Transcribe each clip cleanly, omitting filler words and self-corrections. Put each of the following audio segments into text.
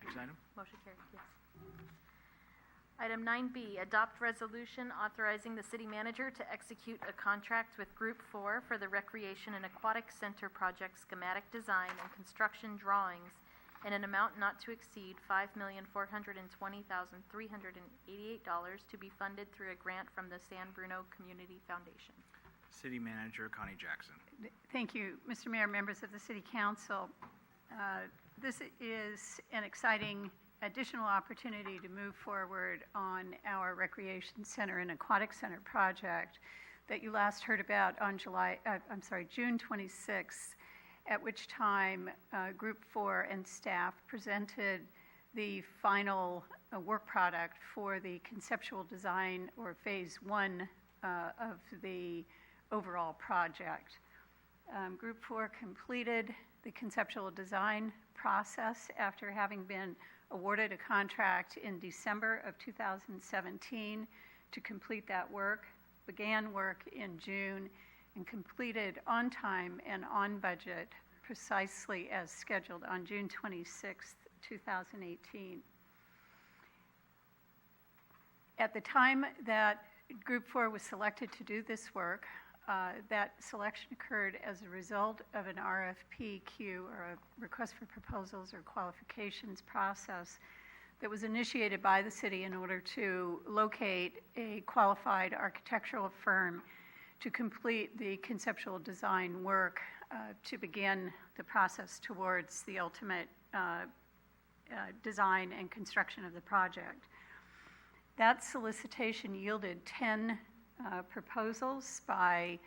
Action item? Motion carried, yes. Item 9B, adopt resolution authorizing the city manager to execute a contract with Group 4 for the Recreation and Aquatic Center project schematic design and construction drawings in an amount not to exceed $5,420,388 to be funded through a grant from the San Bruno Community Foundation. City Manager Connie Jackson. Thank you, Mr. Mayor, members of the City Council. This is an exciting additional opportunity to move forward on our Recreation Center and Aquatic Center project that you last heard about on June 26th, at which time Group 4 and staff presented the final work product for the conceptual design, or phase 1 of the overall project. Group 4 completed the conceptual design process after having been awarded a contract in December of 2017 to complete that work, began work in June, and completed on time and on budget precisely as scheduled on June 26, 2018. At the time that Group 4 was selected to do this work, that selection occurred as a result of an RFPQ, or a request for proposals or qualifications process, that was initiated by the city in order to locate a qualified architectural firm to complete the conceptual design work to begin the process towards the ultimate design and construction of the project. That solicitation yielded 10 proposals by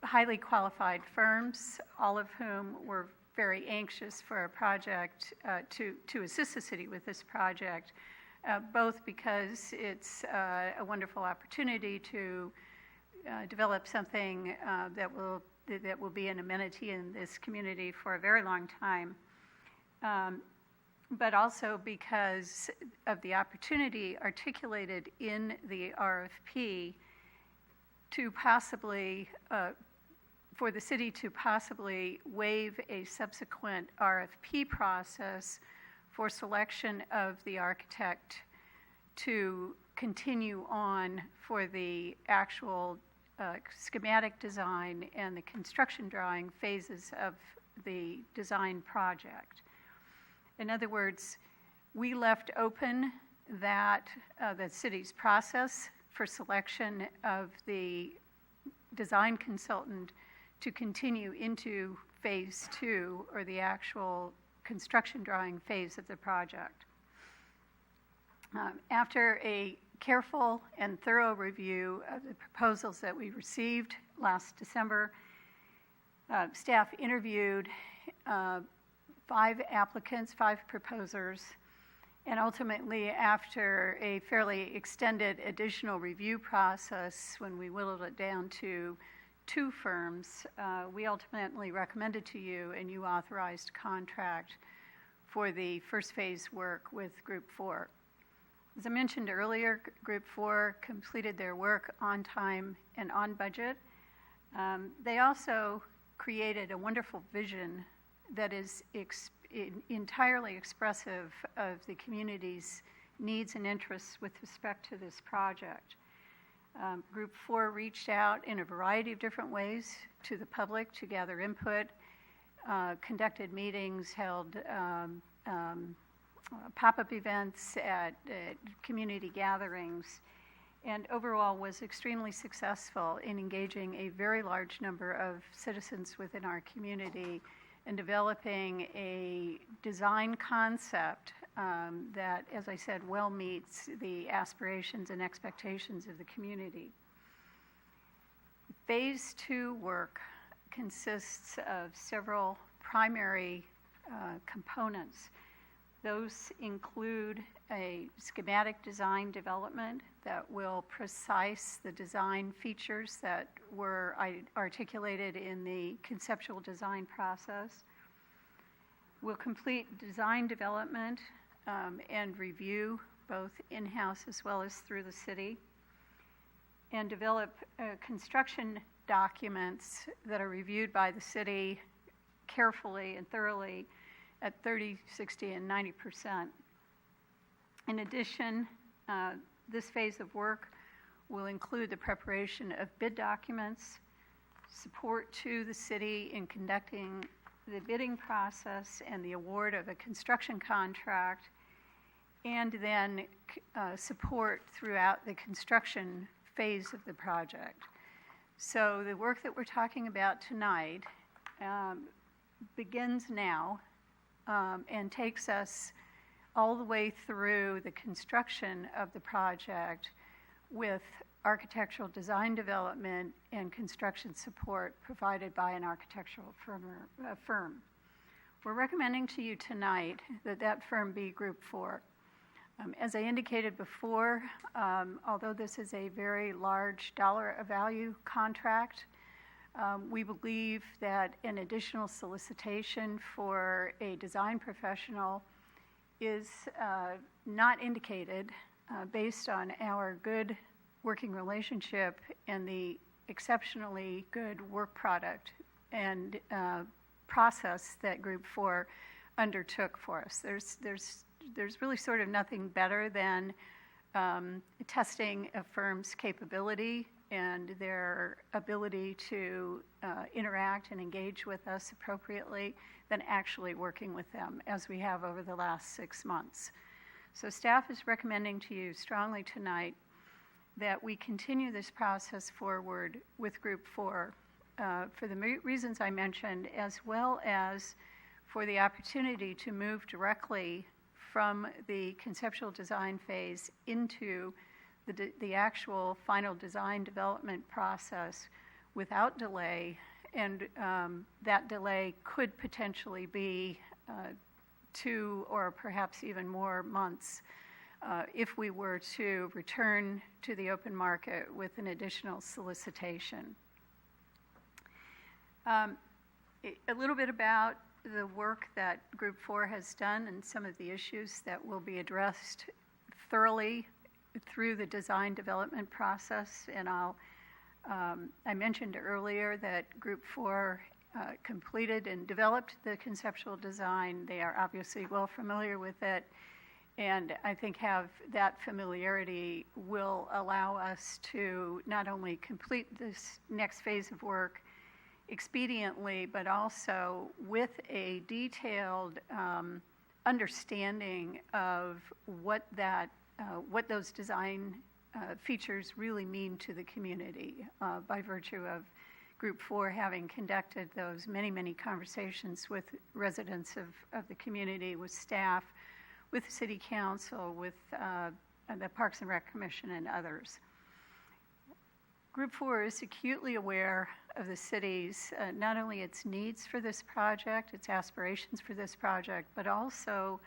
highly qualified firms, all of whom were very anxious for a project to assist the city with this project, both because it's a wonderful opportunity to develop something that will be an amenity in this community for a very long time, but also because of the opportunity articulated in the RFP to possibly, for the city to possibly waive a subsequent RFP process for selection of the architect to continue on for the actual schematic design and the construction drawing phases of the design project. In other words, we left open that the city's process for selection of the design consultant to continue into phase 2, or the actual construction drawing phase of the project. After a careful and thorough review of the proposals that we received last December, staff interviewed 5 applicants, 5 proposers, and ultimately, after a fairly extended additional review process, when we whittled it down to 2 firms, we ultimately recommended to you, and you authorized contract for the first phase work with Group 4. As I mentioned earlier, Group 4 completed their work on time and on budget. They also created a wonderful vision that is entirely expressive of the community's needs and interests with respect to this project. Group 4 reached out in a variety of different ways to the public to gather input, conducted meetings, held pop-up events at community gatherings, and overall was extremely successful in engaging a very large number of citizens within our community and developing a design concept that, as I said, well meets the aspirations and expectations of the community. Phase 2 work consists of several primary components. Those include a schematic design development that will precise the design features that were articulated in the conceptual design process. We'll complete design development and review, both in-house as well as through the city, and develop construction documents that are reviewed by the city carefully and thoroughly at 30, 60, and 90%. In addition, this phase of work will include the preparation of bid documents, support to the city in conducting the bidding process and the award of a construction contract, and then support throughout the construction phase of the project. So the work that we're talking about tonight begins now and takes us all the way through the construction of the project with architectural design development and construction support provided by an architectural firm. We're recommending to you tonight that that firm be Group 4. As I indicated before, although this is a very large dollar value contract, we believe that an additional solicitation for a design professional is not indicated based on our good working relationship and the exceptionally good work product and process that Group 4 undertook for us. There's really sort of nothing better than testing a firm's capability and their ability to interact and engage with us appropriately than actually working with them, as we have over the last 6 months. So staff is recommending to you strongly tonight that we continue this process forward with Group 4 for the reasons I mentioned, as well as for the opportunity to move directly from the conceptual design phase into the actual final design development process without delay, and that delay could potentially be 2 or perhaps even more months if we were to return to the open market with an additional solicitation. A little bit about the work that Group 4 has done and some of the issues that will be addressed thoroughly through the design development process. And I mentioned earlier that Group 4 completed and developed the conceptual design. They are obviously well familiar with it, and I think have that familiarity will allow us to not only complete this next phase of work expediently, but also with a detailed understanding of what those design features really mean to the community by virtue of Group 4 having conducted those many, many conversations with residents of the community, with staff, with the City Council, with the Parks and Rec Commission, and others. Group 4 is acutely aware of the city's, not only its needs for this project, its aspirations for this project, but also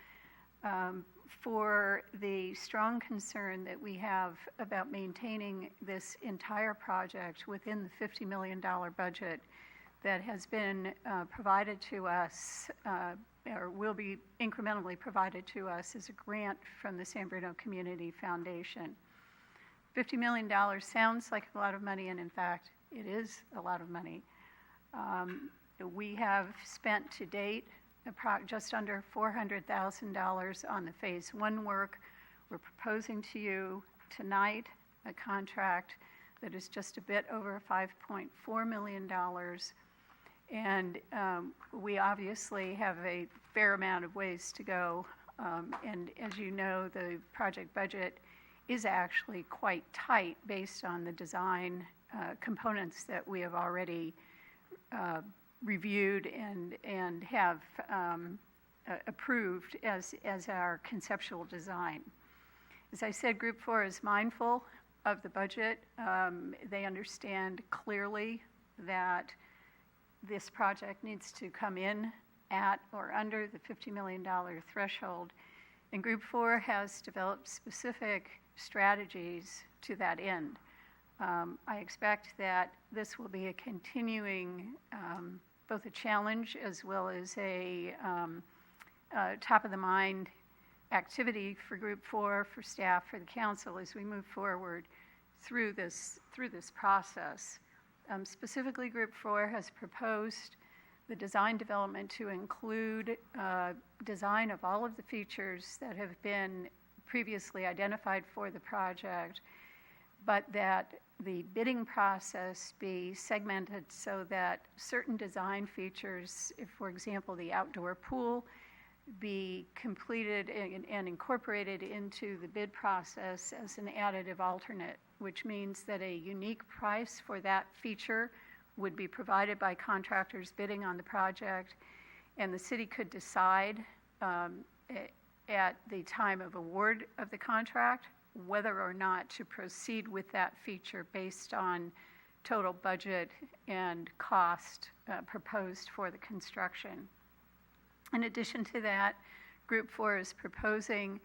for the strong concern that we have about maintaining this entire project within the $50 million budget that has been provided to us, or will be incrementally provided to us as a grant from the San Bruno Community Foundation. $50 million sounds like a lot of money, and in fact, it is a lot of money. We have spent to date just under $400,000 on the Phase 1 work. We're proposing to you tonight a contract that is just a bit over $5.4 million. And we obviously have a fair amount of ways to go. And as you know, the project budget is actually quite tight based on the design components that we have already reviewed and have approved as our conceptual design. As I said, Group 4 is mindful of the budget. They understand clearly that this project needs to come in at or under the $50 million threshold. And Group 4 has developed specific strategies to that end. I expect that this will be a continuing, both a challenge as well as a top-of-the-mind activity for Group 4, for staff, for the council as we move forward through this process. Specifically, Group 4 has proposed the design development to include design of all of the features that have been previously identified for the project, but that the bidding process be segmented so that certain design features, if, for example, the outdoor pool, be completed and incorporated into the bid process as an additive alternate, which means that a unique price for that feature would be provided by contractors bidding on the project, and the city could decide at the time of award of the contract whether or not to proceed with that feature based on total budget and cost proposed for the construction. In addition to that, Group 4 is proposing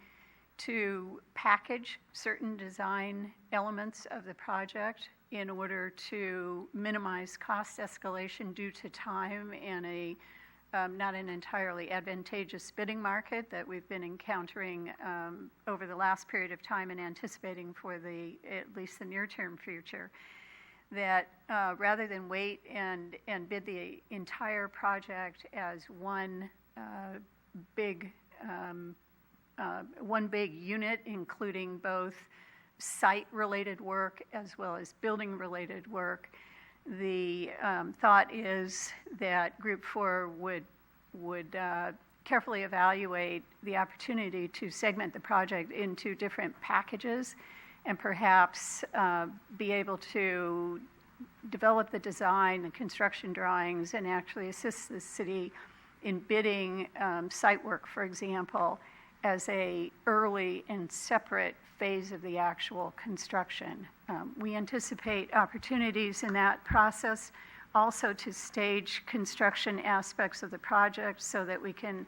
to package certain design elements of the project in order to minimize cost escalation due to time and a not an entirely advantageous bidding market that we've been encountering over the last period of time and anticipating for at least the near-term future. That rather than wait and bid the entire project as one big unit, including both site-related work as well as building-related work, the thought is that Group 4 would carefully evaluate the opportunity to segment the project into different packages and perhaps be able to develop the design, the construction drawings, and actually assist the city in bidding site work, for example, as a early and separate phase of the actual construction. We anticipate opportunities in that process also to stage construction aspects of the project so that we can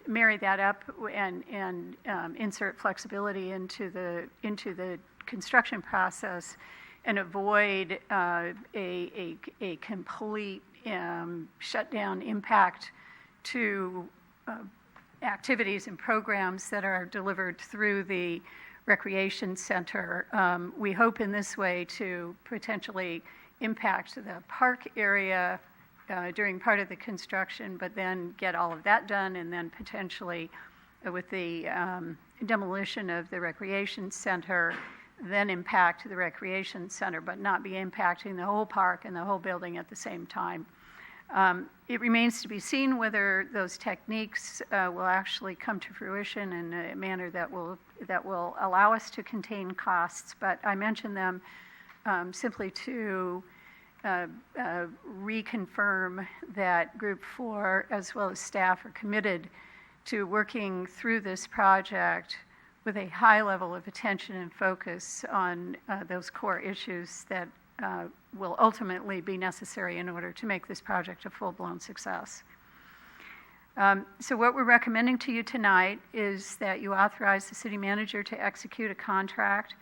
marry that up and insert flexibility into the construction process and avoid a complete shutdown impact to activities and programs that are delivered through the recreation center. We hope in this way to potentially impact the park area during part of the construction, but then get all of that done, and then potentially with the demolition of the recreation center, then impact the recreation center, but not be impacting the whole park and the whole building at the same time. It remains to be seen whether those techniques will actually come to fruition in a manner that will allow us to contain costs, but I mention them simply to reconfirm that Group 4, as well as staff, are committed to working through this project with a high level of attention and focus on those core issues that will ultimately be necessary in order to make this project a full-blown success. So what we're recommending to you tonight is that you authorize the city manager to execute a contract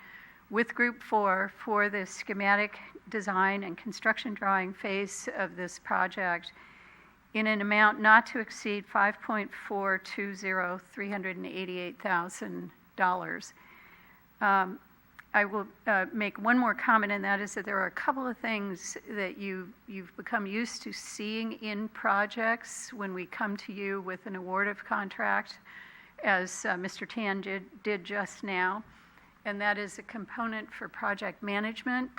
with Group 4 for the schematic design and construction drawing phase of this project in an amount not to exceed $5.420,388,000. I will make one more comment, and that is that there are a couple of things that you've become used to seeing in projects when we come to you with an award of contract, as Mr. Tan did just now, and that is a component for project management,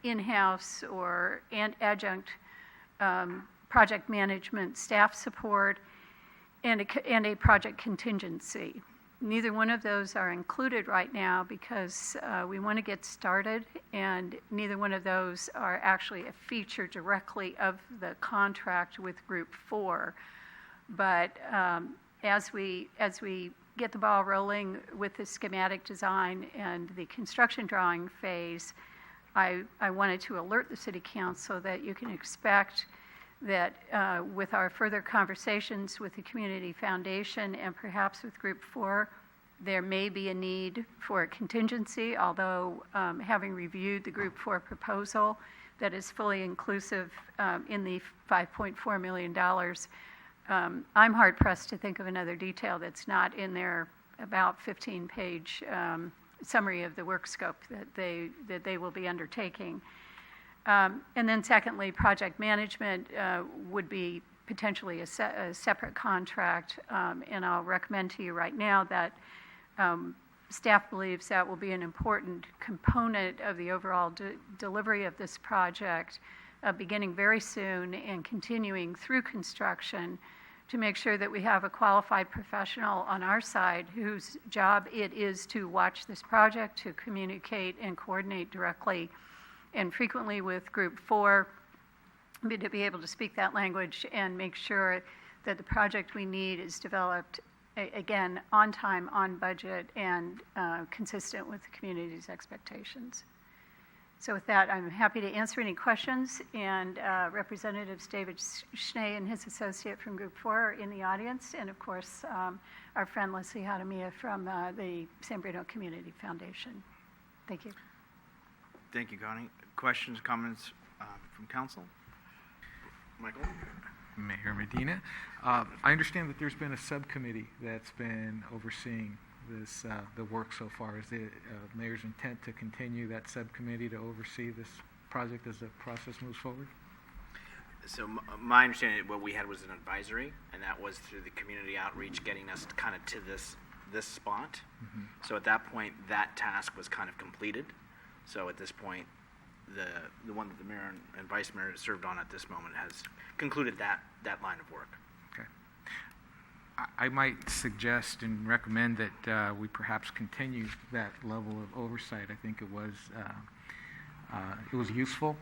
in-house or adjunct project management staff support, and a project contingency. Neither one of those are included right now because we want to get started, and neither one of those are actually a feature directly of the contract with Group 4. But as we get the ball rolling with the schematic design and the construction drawing phase, I wanted to alert the City Council that you can expect that with our further conversations with the Community Foundation and perhaps with Group 4, there may be a need for a contingency, although having reviewed the Group 4 proposal that is fully inclusive in the $5.4 million, I'm hard-pressed to think of another detail that's not in their about 15-page summary of the work scope that they will be undertaking. And then secondly, project management would be potentially a separate contract. And I'll recommend to you right now that staff believes that will be an important component of the overall delivery of this project, beginning very soon and continuing through construction, to make sure that we have a qualified professional on our side whose job it is to watch this project, to communicate and coordinate directly and frequently with Group 4, to be able to speak that language and make sure that the project we need is developed, again, on time, on budget, and consistent with the community's expectations. So with that, I'm happy to answer any questions, and Representatives David Schnee and his associate from Group 4 are in the audience, and of course, our friend Leslie Hadamia from the San Bruno Community Foundation. Thank you. Thank you, Connie. Questions, comments from council? Michael? Mayor Medina. I understand that there's been a subcommittee that's been overseeing this, the work so far. Is the mayor's intent to continue that subcommittee to oversee this project as the process moves forward? So my understanding, what we had was an advisory, and that was through the community outreach, getting us kind of to this spot. Mm-hmm. So at that point, that task was kind of completed. So at this point, the one that the mayor and vice mayor served on at this moment has concluded that line of work. Okay. I might suggest and recommend that we perhaps continue that level of oversight. I think it was useful.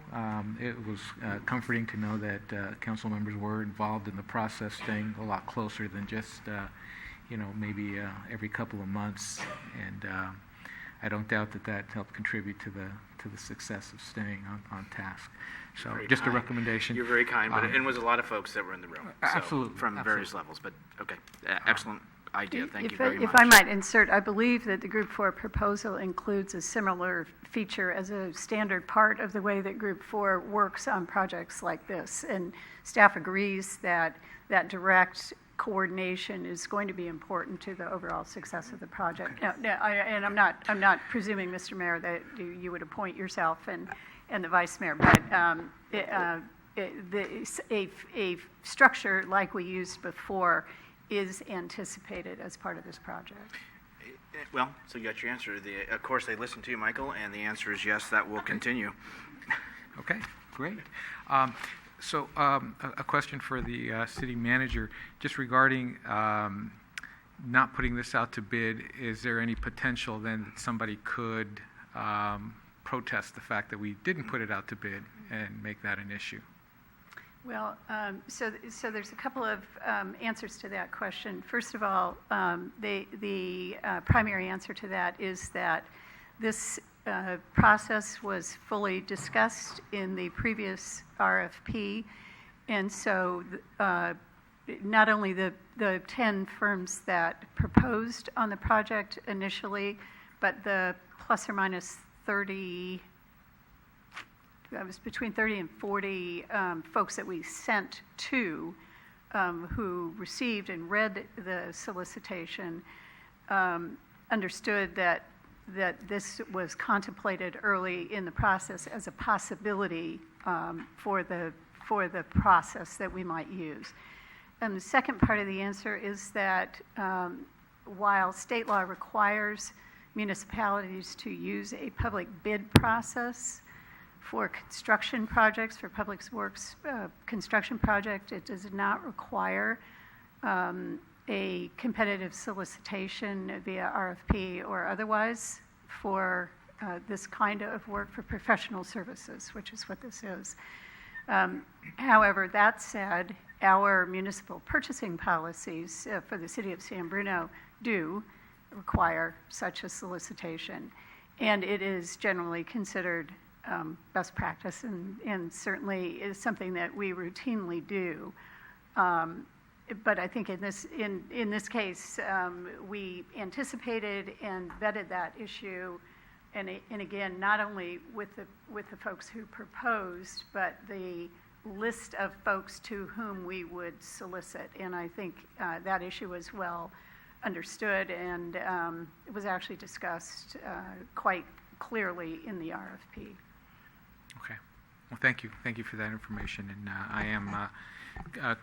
It was comforting to know that council members were involved in the process, staying a lot closer than just maybe every couple of months. And I don't doubt that helped contribute to the success of staying on task. So very just kind. A recommendation. You're very kind, but it was a lot of folks that were in the room. Absolutely. So, from various levels, but okay. Excellent idea. Thank you very much. If I might insert, I believe that the Group 4 proposal includes a similar feature as a standard part of the way that Group 4 works on projects like this. And staff agrees that direct coordination is going to be important to the overall success of the project. Okay. And I'm not presuming, Mr. Mayor, that you would appoint yourself and the Vice Mayor, but a structure like we used before is anticipated as part of this project. Well, so you got your answer. Of course, they listened to you, Michael, and the answer is yes, that will continue. Okay, great. So a question for the city manager, just regarding not putting this out to bid, is there any potential then that somebody could protest the fact that we didn't put it out to bid and make that an issue? Well, so there's a couple of answers to that question. First of all, the primary answer to that is that this process was fully discussed in the previous RFP, and so not only the 10 firms that proposed on the project initially, but the plus or minus 30, that was between 30 and 40 folks that we sent to, who received and read the solicitation, understood that this was contemplated early in the process as a possibility for the process that we might use. And the second part of the answer is that while state law requires municipalities to use a public bid process for construction projects, for public works construction project, it does not require a competitive solicitation via RFP or otherwise for this kind of work for professional services, which is what this is. However, that said, our municipal purchasing policies for the city of San Bruno do require such a solicitation, and it is generally considered best practice and certainly is something that we routinely do. But I think in this case, we anticipated and vetted that issue, and again, not only with the folks who proposed, but the list of folks to whom we would solicit. And I think that issue was well understood, and it was actually discussed quite clearly in the RFP. Okay, Well, thank you. Thank you for that information, and I am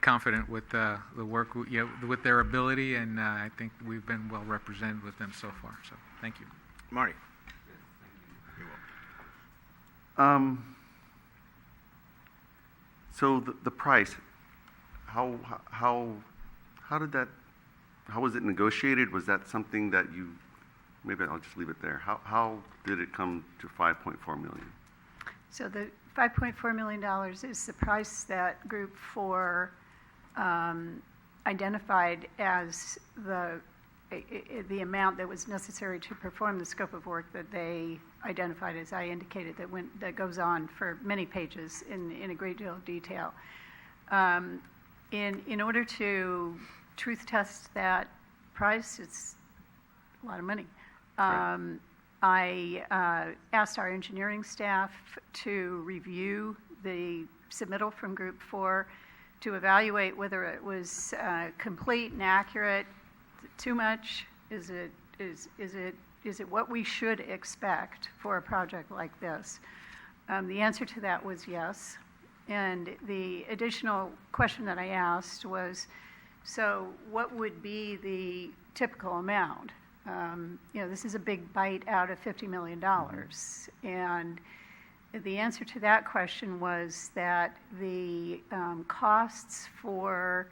confident with the work, with their ability, and I think we've been well represented with them so far. So, thank you. Marty? So the price, how did that, how was it negotiated? Was that something that you, maybe I'll just leave it there. How did it come to 5.4 million? So the $5.4 million is the price that Group 4 identified as the amount that was necessary to perform the scope of work that they identified, as I indicated, that goes on for many pages in a great deal of detail. In order to truth test that price, it's a lot of money. Right. I asked our engineering staff to review the submittal from Group 4 to evaluate whether it was complete and accurate. Too much? Is it what we should expect for a project like this? The answer to that was yes. And the additional question that I asked was, so what would be the typical amount? This is a big bite out of $50 million. And the answer to that question was that the costs for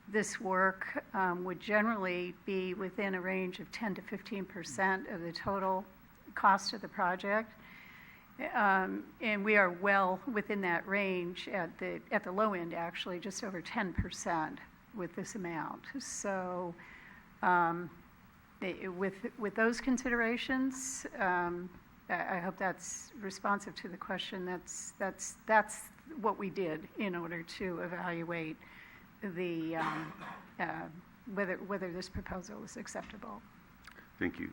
this work would generally be within a range of 10 to 15% of the total cost of the project. And we are well within that range at the low end, actually, just over 10% with this amount. So with those considerations, I hope that's responsive to the question. That's what we did in order to evaluate the whether this proposal is acceptable. Thank you.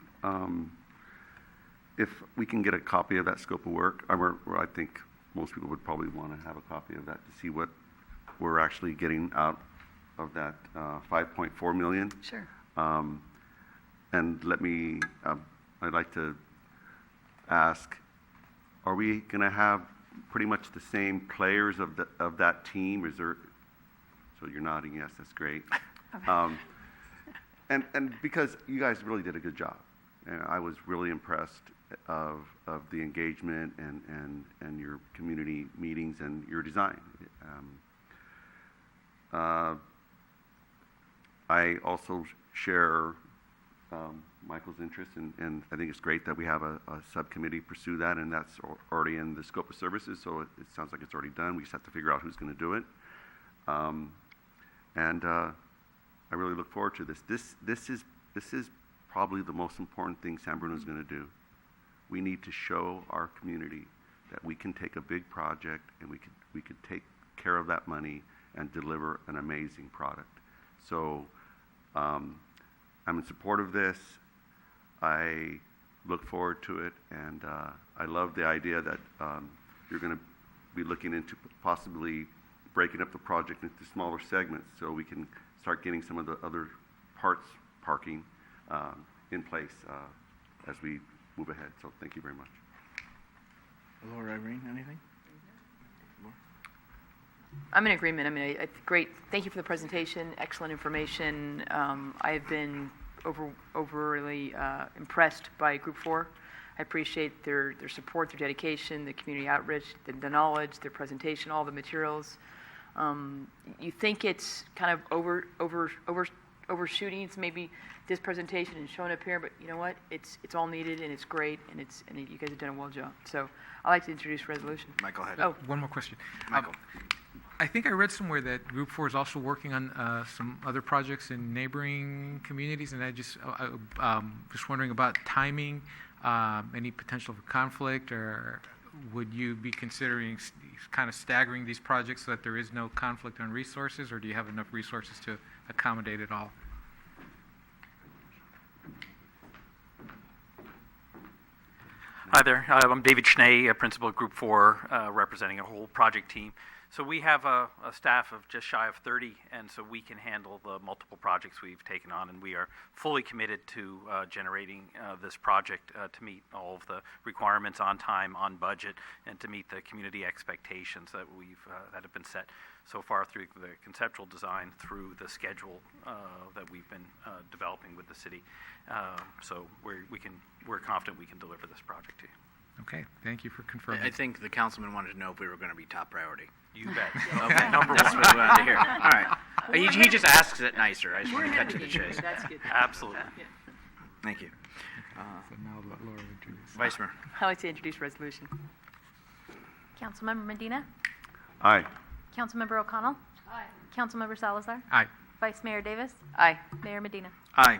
If we can get a copy of that scope of work, I think most people would probably want to have a copy of that to see what we're actually getting out of that 5.4 million. Sure. And I'd like to ask, are we going to have pretty much the same players of that team? Is there? So you're nodding, yes, that's great. And because you guys really did a good job, and I was really impressed of the engagement and your community meetings and your design. I also share Michael's interest, and I think it's great that we have a subcommittee pursue that, and that's already in the scope of services, so it sounds like it's already done. We just have to figure out who's going to do it. And I really look forward to this. This is probably the most important thing San Bruno is going to do. We need to show our community that we can take a big project and we could take care of that money and deliver an amazing product. So I'm in support of this. I look forward to it, and I love the idea that you're going to be looking into possibly breaking up the project into smaller segments so we can start getting some of the other parts parking in place as we move ahead. So thank you very much. Laura, Irene, anything? I'm in agreement. I mean, great. Thank you for the presentation. Excellent information. I have been overly impressed by Group 4. I appreciate their support, their dedication, the community outreach, the knowledge, their presentation, all the materials. You think it's kind of overshooting. It's maybe this presentation and showing up here, but you know what? It's all needed, and it's great, and you guys have done a well job. So I'd like to introduce resolution. Michael had Oh, One more question. Michael. I think I read somewhere that Group 4 is also working on some other projects in neighboring communities, and I just wondering about timing, any potential for conflict, or would you be considering kind of staggering these projects so that there is no conflict on resources, or do you have enough resources to accommodate it all? Hi there. I'm David Schnee, principal of Group 4, representing a whole project team. So we have a staff of just shy of 30, and so we can handle the multiple projects we've taken on, and we are fully committed to generating this project to meet all of the requirements on time, on budget, and to meet the community expectations that that have been set so far through the conceptual design through the schedule that we've been developing with the city. So we're confident we can deliver this project to you. Okay, thank you for confirming. I think the councilman wanted to know if we were going to be top priority. You bet. Okay, Number that's one. what we wanted to hear. All right. He just asks it nicer. I just want to cut to the chase. That's good. Absolutely. Thank you. So now let Laura introduce. Vice Mayor. I'd like to introduce resolution. Councilmember Medina. Aye. Councilmember O'Connell. Aye. Councilmember Salazar. Aye. Vice Mayor Davis. Aye. Mayor Medina. Aye.